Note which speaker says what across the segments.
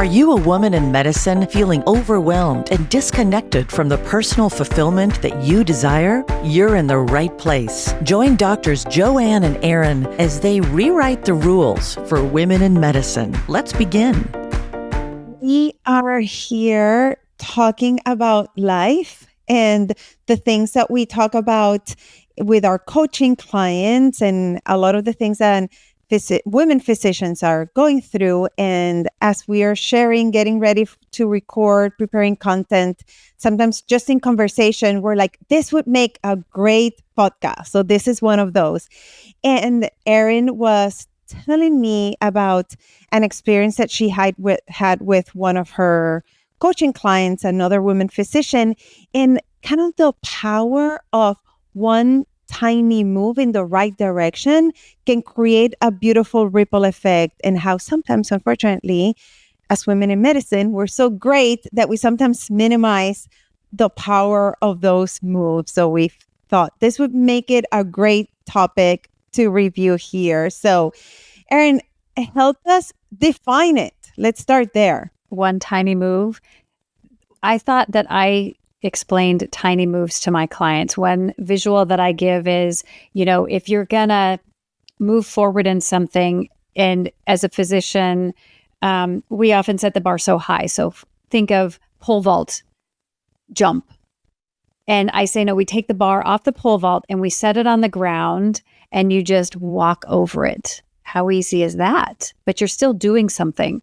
Speaker 1: you a woman in medicine feeling overwhelmed and disconnected from the personal fulfillment that you desire? You're in the right place. Join Doctors Joanne and Aaron as they rewrite the rules for women in medicine. Let's begin.
Speaker 2: We are here talking about life and the things that we talk about with our coaching clients and a lot of the things that women physicians are going through. And as we are sharing, getting ready to record, preparing content, sometimes just in conversation, we're like, this would make a great podcast. So this is one of those. And Erin was telling me about an experience that she had with one of her coaching clients, another woman physician, and kind of the power of one tiny move in the right direction can create a beautiful ripple effect, and how sometimes, unfortunately, as women in medicine, we're so great that we sometimes minimize the power of those moves. So we thought this would make it a great topic to review here. So, Erin, help us define it. Let's start there.
Speaker 3: One tiny move. I thought that I explained tiny moves to my clients. One visual that I give is, if you're going to move forward in something, and as a physician, we often set the bar so high. So think of pole vault, jump. And I say, no, we take the bar off the pole vault and we set it on the ground and you just walk over it. How easy is that? But you're still doing something.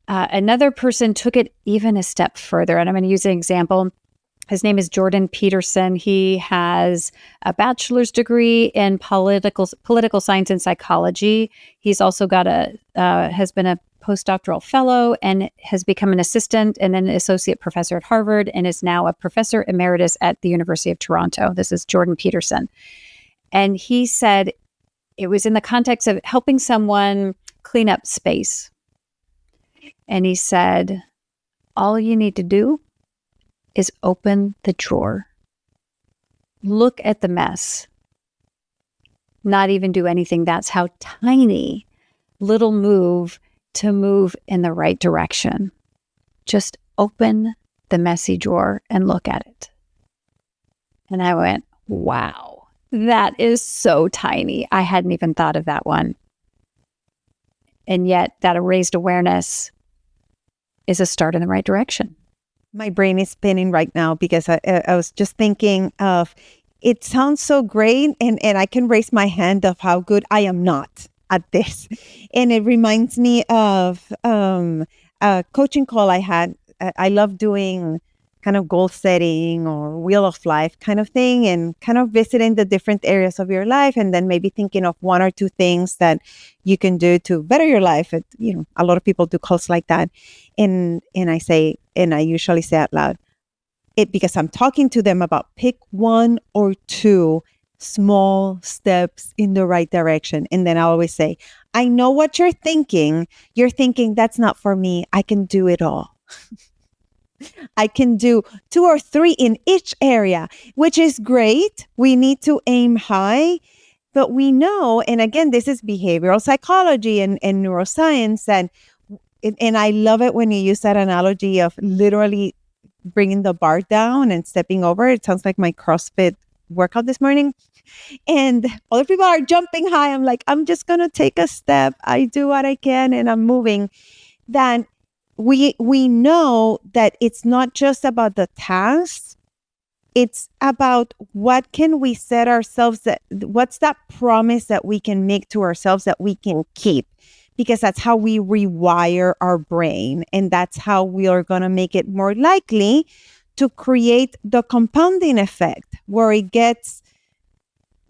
Speaker 3: Another person took it even a step further, and I'm going to use an example. His name is Jordan Peterson. He has a bachelor's degree in political science and psychology. He's also got has been a postdoctoral fellow and has become an assistant and then an associate professor at Harvard and is now a professor emeritus at the University of Toronto. This is Jordan Peterson. And he said it was in the context of helping someone clean up space. And he said, all you need to do is open the drawer. Look at the mess. Not even do anything. That's how tiny little move to move in the right direction. Just open the messy drawer and look at it. And I went, wow, that is so tiny. I hadn't even thought of that one. And yet that raised awareness is a start in the right direction.
Speaker 2: My brain is spinning right now because I was just thinking of, it sounds so great, and I can raise my hand of how good I am not at this. And it reminds me of a coaching call I had. I love doing kind of goal setting or wheel of life kind of thing, and kind of visiting the different areas of your life, and then maybe thinking of one or two things that you can do to better your life. A lot of people do calls like that. And I usually say out loud, because I'm talking to them about pick one or two small steps in the right direction. And then I always say, I know what you're thinking. You're thinking that's not for me. I can do it all. I can do 2 or 3 in each area, which is great. We need to aim high, but we know, and again, this is behavioral psychology and neuroscience, and I love it when you use that analogy of literally bringing the bar down and stepping over. It sounds like my CrossFit workout this morning. And other people are jumping high. I'm like, I'm just going to take a step. I do what I can and I'm moving. Then we know that it's not just about the tasks. It's about what can we set ourselves, what's that promise that we can make to ourselves that we can keep. Because that's how we rewire our brain. And that's how we are going to make it more likely to create the compounding effect, where it gets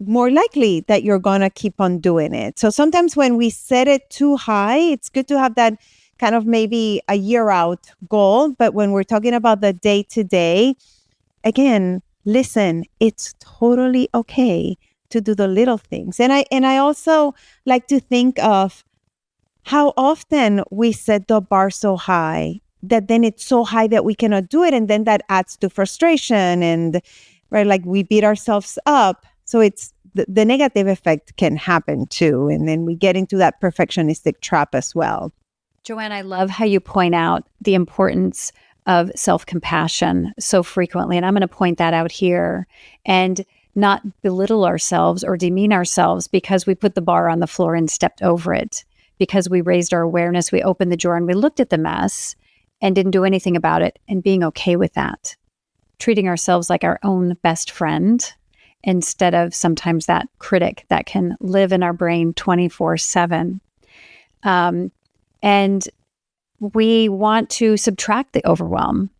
Speaker 2: more likely that you're going to keep on doing it. So sometimes when we set it too high, it's good to have that kind of maybe a year out goal. But when we're talking about the day to day, again, listen, it's totally okay to do the little things. And I also like to think of how often we set the bar so high that then it's so high that we cannot do it. And then that adds to frustration and right, like we beat ourselves up. So it's the negative effect can happen too. And then we get into that perfectionistic trap as well.
Speaker 3: Joanne, I love how you point out the importance of self-compassion so frequently. And I'm going to point that out here and not belittle ourselves or demean ourselves because we put the bar on the floor and stepped over it, because we raised our awareness, we opened the drawer and we looked at the mess and didn't do anything about it, and being okay with that. Treating ourselves like our own best friend instead of sometimes that critic that can live in our brain 24/7. And we want to subtract the overwhelm.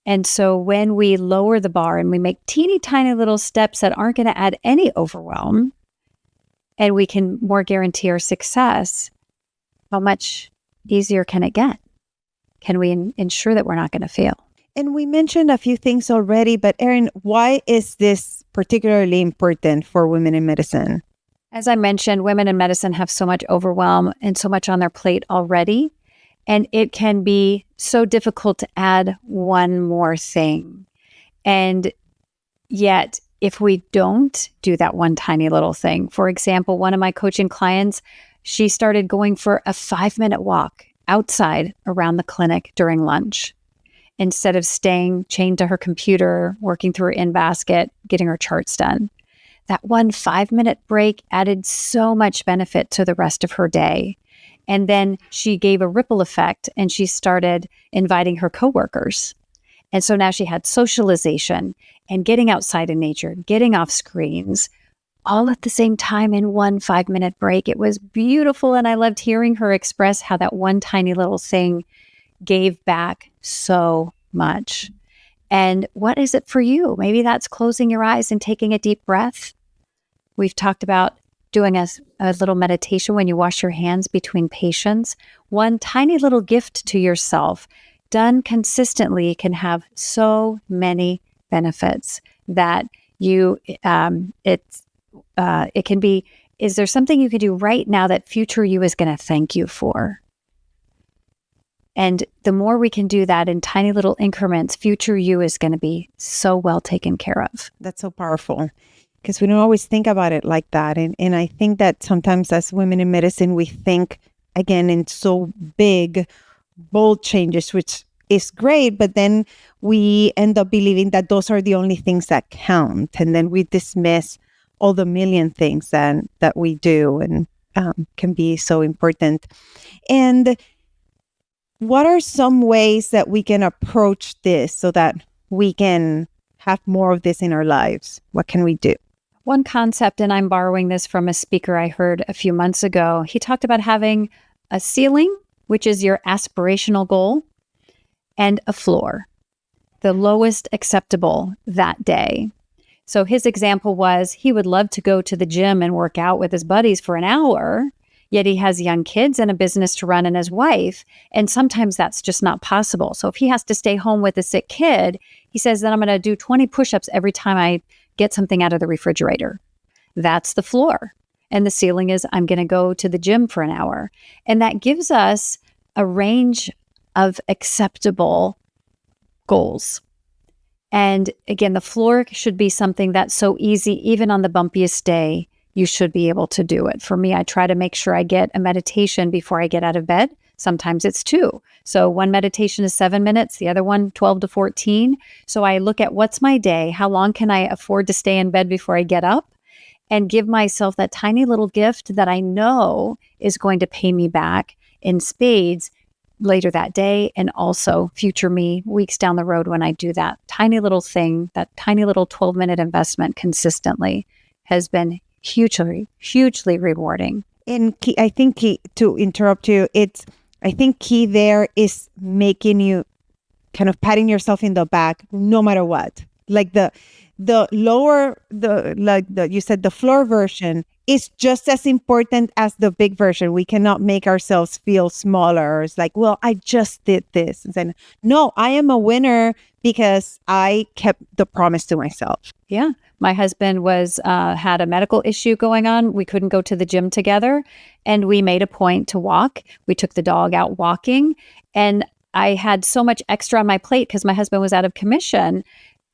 Speaker 3: And so when we lower the bar and we make teeny tiny little steps that aren't going to add any overwhelm, and we can more guarantee our success, how much easier can it get? Can we ensure that we're not going to fail?
Speaker 2: And we mentioned a few things already, but Erin, why is this particularly important for women in medicine?
Speaker 3: As I mentioned, women in medicine have so much overwhelm and so much on their plate already. And it can be so difficult to add one more thing. And yet, if we don't do that one tiny little thing, for example, one of my coaching clients, she started going for a 5-minute walk outside around the clinic during lunch, instead of staying chained to her computer, working through her in-basket, getting her charts done. That one 5-minute break added so much benefit to the rest of her day. And then she gave a ripple effect and she started inviting her coworkers. And so now she had socialization and getting outside in nature, getting off screens, all at the same time in one 5-minute break. It was beautiful. And I loved hearing her express how that one tiny little thing gave back so much. And what is it for you? Maybe that's closing your eyes and taking a deep breath. We've talked about doing a little meditation when you wash your hands between patients. One tiny little gift to yourself done consistently can have so many benefits that it can be, is there something you can do right now that future you is going to thank you for? And the more we can do that in tiny little increments, future you is going to be so well taken care of.
Speaker 2: That's so powerful, because we don't always think about it like that. And I think that sometimes as women in medicine, we think, again, in so big, bold changes, which is great, but then we end up believing that those are the only things that count. And then we dismiss all the million things that we do and can be so important. And what are some ways that we can approach this so that we can have more of this in our lives? What can we do?
Speaker 3: One concept, and I'm borrowing this from a speaker I heard a few months ago, he talked about having a ceiling, which is your aspirational goal, and a floor, the lowest acceptable that day. So his example was he would love to go to the gym and work out with his buddies for an hour, yet he has young kids and a business to run and his wife. And sometimes that's just not possible. So if he has to stay home with a sick kid, he says, then I'm going to do 20 push-ups every time I get something out of the refrigerator. That's the floor. And the ceiling is I'm going to go to the gym for an hour. And that gives us a range of acceptable goals. And again, the floor should be something that's so easy, even on the bumpiest day, you should be able to do it. For me, I try to make sure I get a meditation before I get out of bed. Sometimes it's 2. So one meditation is 7 minutes, the other one 12 to 14. So I look at what's my day, how long can I afford to stay in bed before I get up, and give myself that tiny little gift that I know is going to pay me back in spades later that day, and also future me weeks down the road when I do that tiny little thing, that tiny little 12-minute investment consistently has been hugely rewarding.
Speaker 2: And I think to interrupt you, I think key there is making you kind of patting yourself in the back no matter what. Like the lower, you said the floor version is just as important as the big version. We cannot make ourselves feel smaller. It's like, well, I just did this. And then, no, I am a winner because I kept the promise to myself.
Speaker 3: Yeah. My husband had a medical issue going on. We couldn't go to the gym together, and we made a point to walk. We took the dog out walking, and I had so much extra on my plate because my husband was out of commission.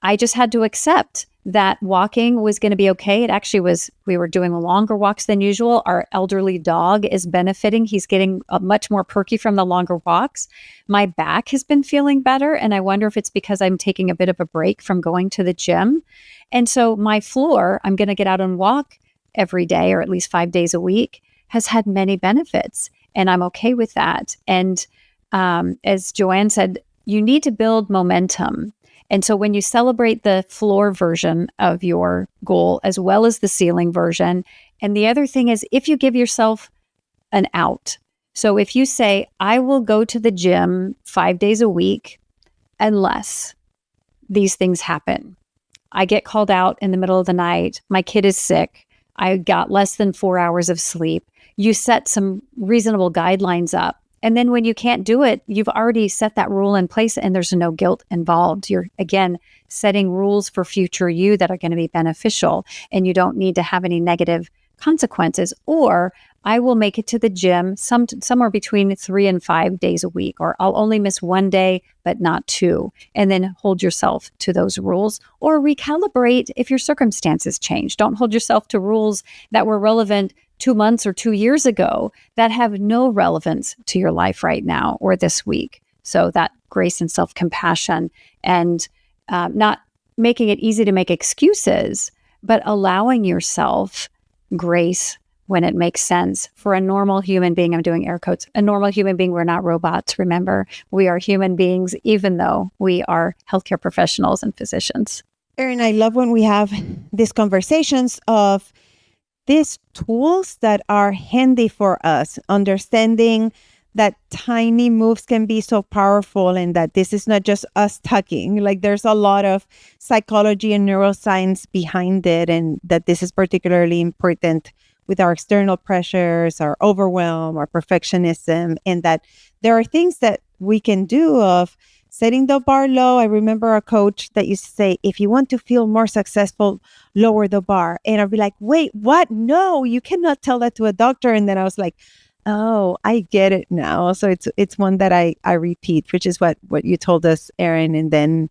Speaker 3: I just had to accept that walking was going to be okay. It actually was, we were doing longer walks than usual. Our elderly dog is benefiting. He's getting much more perky from the longer walks. My back has been feeling better. And I wonder if it's because I'm taking a bit of a break from going to the gym. And so my floor, I'm going to get out and walk every day, or at least 5 days a week, has had many benefits. And I'm okay with that. And as Joanne said, you need to build momentum. And so when you celebrate the floor version of your goal as well as the ceiling version, and the other thing is if you give yourself an out. So if you say, I will go to the gym 5 days a week unless these things happen. I get called out in the middle of the night. My kid is sick. I got less than 4 hours of sleep. You set some reasonable guidelines up. And then when you can't do it, you've already set that rule in place and there's no guilt involved. You're, again, setting rules for future you that are going to be beneficial, and you don't need to have any negative consequences. Or I will make it to the gym somewhere between 3 and 5 days a week, or I'll only miss 1 day, but not 2. And then hold yourself to those rules, or recalibrate if your circumstances change. Don't hold yourself to rules that were relevant 2 months or 2 years ago that have no relevance to your life right now or this week. So that grace and self-compassion, and not making it easy to make excuses, but allowing yourself grace when it makes sense for a normal human being. I'm doing air quotes. A normal human being. We're not robots. Remember, we are human beings, even though we are healthcare professionals and physicians.
Speaker 2: Erin, I love when we have these conversations of these tools that are handy for us, understanding that tiny moves can be so powerful, and that this is not just us talking. Like, there's a lot of psychology and neuroscience behind it, and that this is particularly important with our external pressures, our overwhelm, our perfectionism, and that there are things that we can do of setting the bar low. I remember a coach that used to say, if you want to feel more successful, lower the bar. And I'd be like, wait, what? No, you cannot tell that to a doctor. And then I was like, oh, I get it now. So it's one that I repeat, which is what you told us, Erin. And then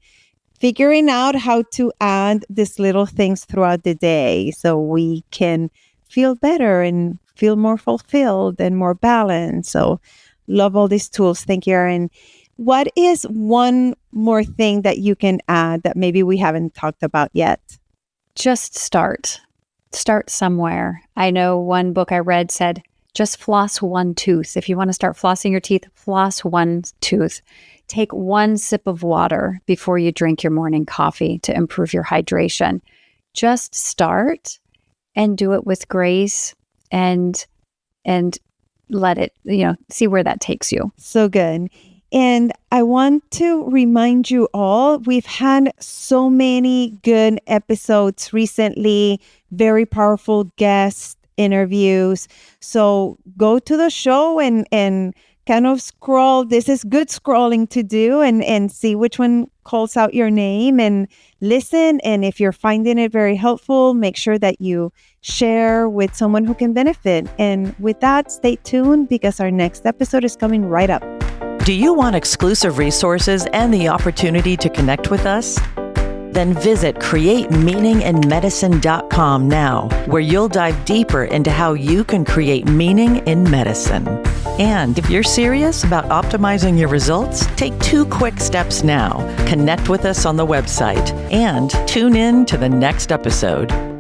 Speaker 2: figuring out how to add these little things throughout the day so we can feel better and feel more fulfilled and more balanced. So love all these tools. Thank you, Erin. What is one more thing that you can add that maybe we haven't talked about yet?
Speaker 3: Just start. Start somewhere. I know one book I read said, just floss one tooth. If you want to start flossing your teeth, floss one tooth. Take one sip of water before you drink your morning coffee to improve your hydration. Just start and do it with grace and let it, see where that takes you.
Speaker 2: So good. And I want to remind you all, we've had so many good episodes recently, very powerful guest interviews. So go to the show and kind of scroll. This is good scrolling to do, and see which one calls out your name and listen. And if you're finding it very helpful, make sure that you share with someone who can benefit. And with that, stay tuned because our next episode is coming right up.
Speaker 1: Do you want exclusive resources and the opportunity to connect with us? Then visit createmeaninginmedicine.com now, where you'll dive deeper into how you can create meaning in medicine. And if you're serious about optimizing your results, take 2 quick steps now. Connect with us on the website and tune in to the next episode.